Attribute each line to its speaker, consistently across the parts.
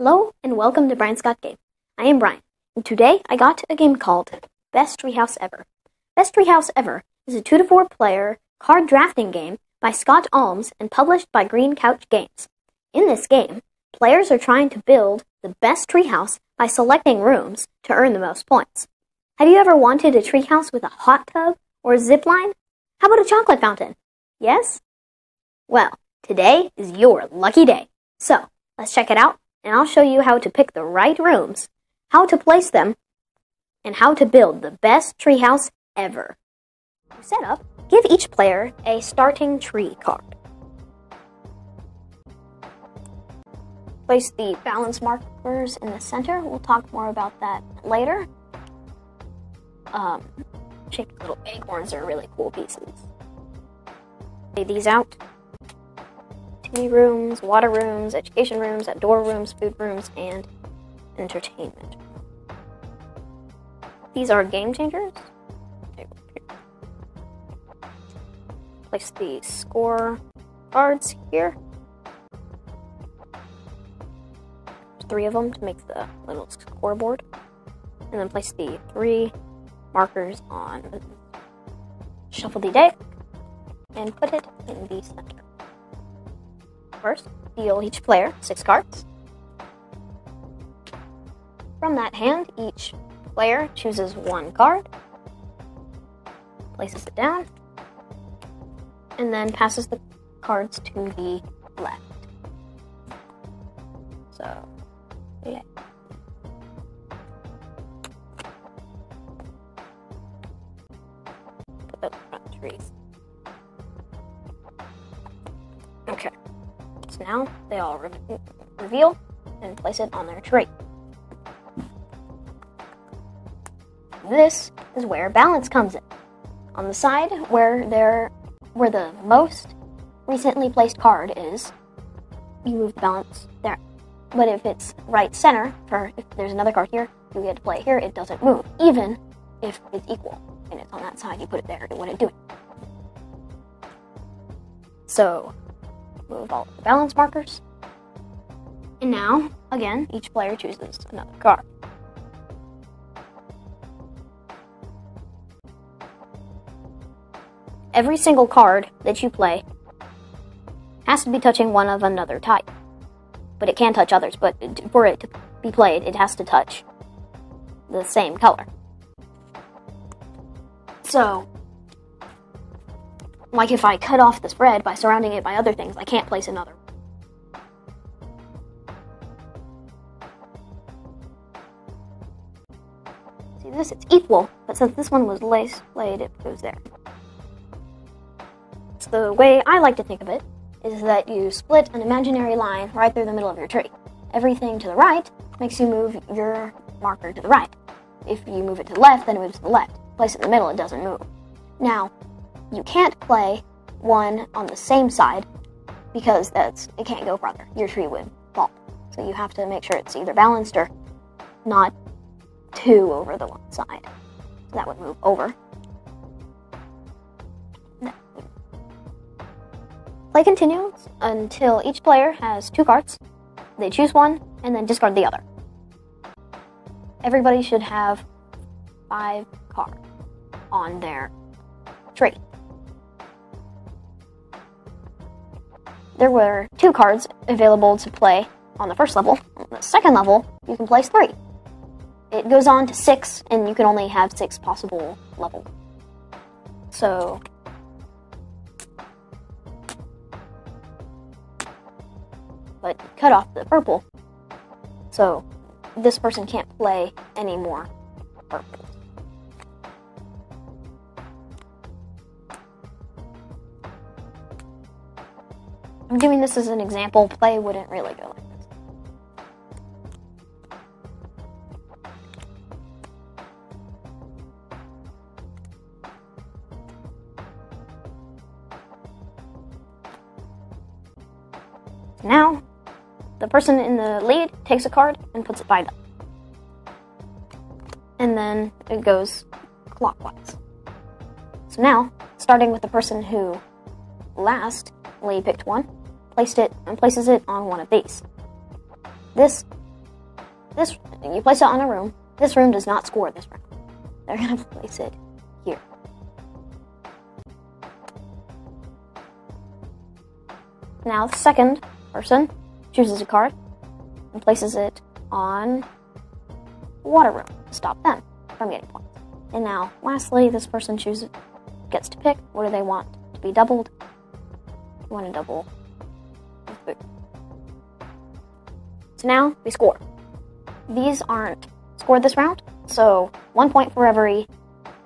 Speaker 1: Hello and welcome to Brian Scott Game. I am Brian, and today I got a game called Best Treehouse Ever. Best Treehouse Ever is a 2 to 4 player card drafting game by Scott Almes and published by Green Couch Games. In this game, players are trying to build the best treehouse by selecting rooms to earn the most points. Have you ever wanted a treehouse with a hot tub or a zip line? How about a chocolate fountain? Yes? Well, today is your lucky day. So, let's check it out, and I'll show you how to pick the right rooms, how to place them, and how to build the best treehouse ever. To set up, give each player a starting tree card. Place the balance markers in the center. We'll talk more about that later. Shaped little acorns are really cool pieces. Lay these out. TV rooms, water rooms, education rooms, outdoor rooms, food rooms, and entertainment. These are game changers. Place the score cards here. 3 of them to make the little scoreboard. And then place the 3 markers on shuffle the deck and put it in the center. First, deal each player 6 cards. From that hand, each player chooses 1 card, places it down, and then passes the cards to the left. So, yeah. Put those front trees. Okay. So now they all reveal and place it on their tree. This is where balance comes in. On the side where the most recently placed card is, you move the balance there. But if it's right center, if there's another card here, you get to play it here, it doesn't move. Even if it's equal and it's on that side, you put it there, it wouldn't do it. So, move all of the balance markers. And now, again, each player chooses another card. Every single card that you play has to be touching one of another type. But it can touch others, but for it to be played, it has to touch the same color. So, like if I cut off this red by surrounding it by other things, I can't place another. See this? It's equal, but since this one was laid, it goes there. So the way I like to think of it is that you split an imaginary line right through the middle of your tree. Everything to the right makes you move your marker to the right. If you move it to the left, then it moves to the left. Place it in the middle, it doesn't move. Now, you can't play one on the same side because it can't go farther. Your tree would fall. So you have to make sure it's either balanced or not 2 over the one side. So that would move over. Play continues until each player has 2 cards. They choose one and then discard the other. Everybody should have 5 cards on their tree. There were 2 cards available to play on the first level. On the second level, you can place 3. It goes on to 6, and you can only have 6 possible levels. So, but cut off the purple, so this person can't play any more purple. I'm doing this as an example. Play wouldn't really go like this. Now, the person in the lead takes a card and puts it by them. And then it goes clockwise. So now, starting with the person who lastly picked one, placed it and places it on one of these. This This you place it on a room. This room does not score this round. They're gonna place it here. Now the second person chooses a card and places it on water room to stop them from getting points. And now, lastly, this person gets to pick what do they want to be doubled. You want to double with food. So now we score. These aren't scored this round, so 1 point for every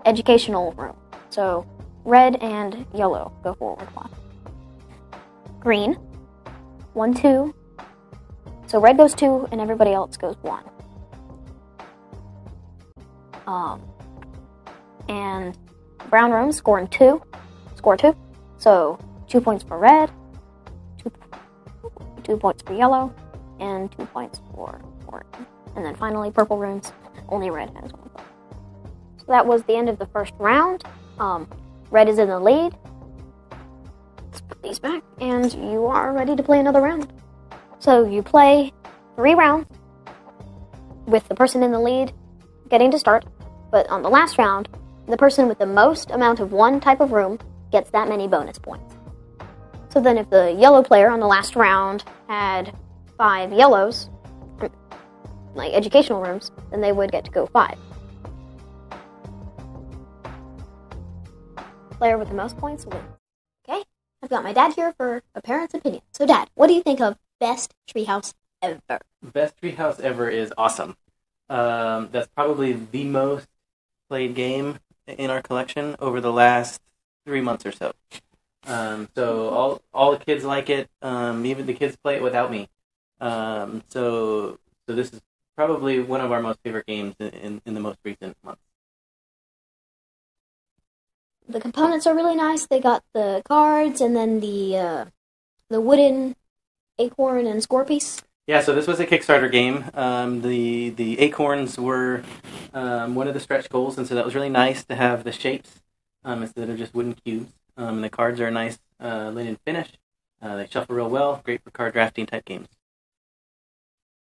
Speaker 1: educational room. So red and yellow go forward 1. Green, 1, 2. So red goes 2 and everybody else goes 1. And brown rooms score 2. So 2 points for red, 2 points for yellow, and 2 points for orange. And then finally, purple rooms, only red has 1 point. So that was the end of the first round. Red is in the lead. Let's put these back, and you are ready to play another round. So you play 3 rounds with the person in the lead getting to start, but on the last round, the person with the most amount of one type of room gets that many bonus points. So then if the yellow player on the last round had 5 yellows, like educational rooms, then they would get to go 5. Player with the most points wins. Okay, I've got my dad here for a parent's opinion. So Dad, what do you think of Best Treehouse Ever?
Speaker 2: Best Treehouse Ever is awesome. That's probably the most played game in our collection over the last 3 months or so. So all the kids like it. Even the kids play it without me. So this is probably one of our most favorite games in the most recent months.
Speaker 1: The components are really nice. They got the cards and then the wooden acorn and score piece.
Speaker 2: Yeah, so this was a Kickstarter game. The acorns were one of the stretch goals, and so that was really nice to have the shapes instead of just wooden cubes. And the cards are a nice linen finish. They shuffle real well. Great for card drafting type games.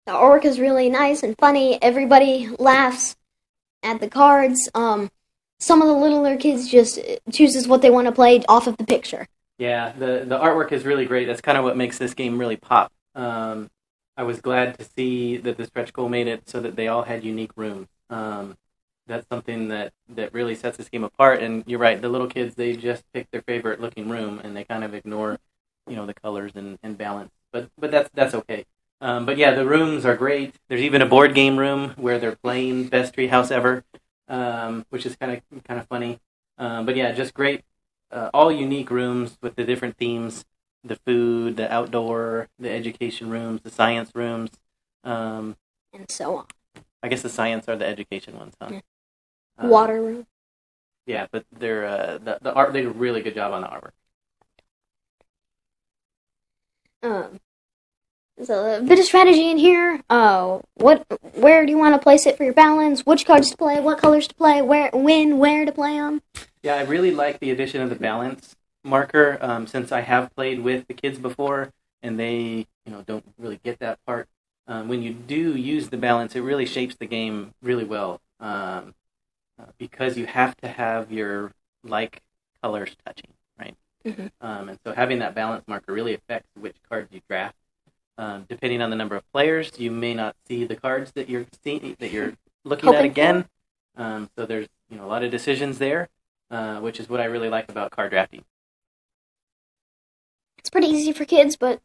Speaker 1: The artwork is really nice and funny. Everybody laughs at the cards. Some of the littler kids just chooses what they want to play off of the picture.
Speaker 2: Yeah, the artwork is really great. That's kind of what makes this game really pop. I was glad to see that the stretch goal made it so that they all had unique rooms. That's something that really sets this game apart. And you're right, the little kids, they just pick their favorite looking room and they kind of ignore, the colors and balance. But that's okay. But yeah, the rooms are great. There's even a board game room where they're playing Best Treehouse Ever, which is kind of funny. But yeah, just great. All unique rooms with the different themes. The food, the outdoor, the education rooms, the science rooms.
Speaker 1: And so on.
Speaker 2: I guess the science are the education ones, huh?
Speaker 1: Yeah. Water room.
Speaker 2: Yeah, but they're the art. They did a really good job on the artwork.
Speaker 1: There's a bit of strategy in here. Where do you want to place it for your balance? Which cards to play? What colors to play? Where to play them? Yeah,
Speaker 2: I really like the addition of the balance marker, since I have played with the kids before and they don't really get that part. When you do use the balance, it really shapes the game really well, because you have to have your like colors touching, right?
Speaker 1: Mm-hmm.
Speaker 2: And so having that balance marker really affects which cards you draft. Depending on the number of players, you may not see the cards that you're looking at again. So there's a lot of decisions there, which is what I really like about card drafting.
Speaker 1: It's pretty easy for kids, but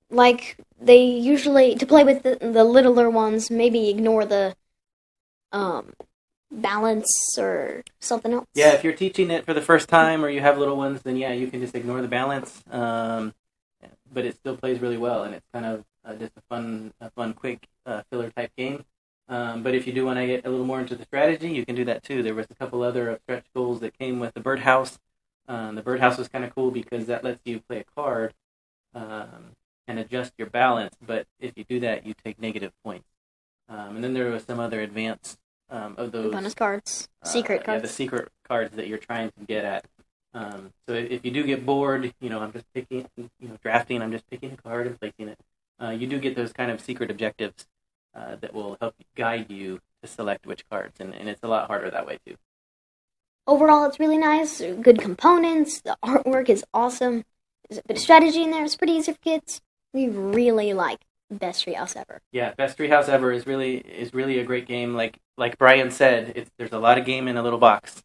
Speaker 1: they usually, to play with the littler ones, maybe ignore the balance or something else.
Speaker 2: Yeah, if you're teaching it for the first time or you have little ones, then yeah, you can just ignore the balance. But it still plays really well, and it's kind of just a fun, quick filler type game. But if you do want to get a little more into the strategy, you can do that too. There was a couple other stretch goals that came with the birdhouse. The birdhouse was kind of cool because that lets you play a card and adjust your balance. But if you do that, you take negative points. And then there was some other advanced of those
Speaker 1: bonus cards, secret cards.
Speaker 2: Yeah, the secret cards that you're trying to get at. So if you do get bored, I'm just picking, drafting. I'm just picking a card and placing it. You do get those kind of secret objectives that will help guide you to select which cards, and it's a lot harder that way too.
Speaker 1: Overall, it's really nice. Good components. The artwork is awesome. There's a bit of strategy in there. It's pretty easy for kids. We really like Best Treehouse Ever.
Speaker 2: Yeah, Best Treehouse Ever is really a great game. Like Brian said, there's a lot of game in a little box.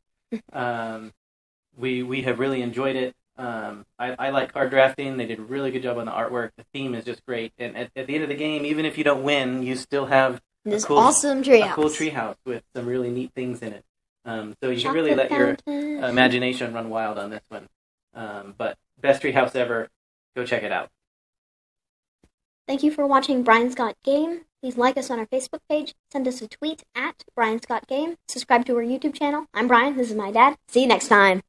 Speaker 2: We have really enjoyed it. I like card drafting. They did a really good job on the artwork. The theme is just great. And at the end of the game, even if you don't win, you still have
Speaker 1: this awesome treehouse.
Speaker 2: A cool treehouse with some really neat things in it. So you can really let your imagination run wild on this one. But Best Treehouse Ever, go check it out.
Speaker 1: Thank you for watching Brian Scott Game. Please like us on our Facebook page, send us a tweet at Brian Scott Game, subscribe to our YouTube channel. I'm Brian, this is my dad. See you next time.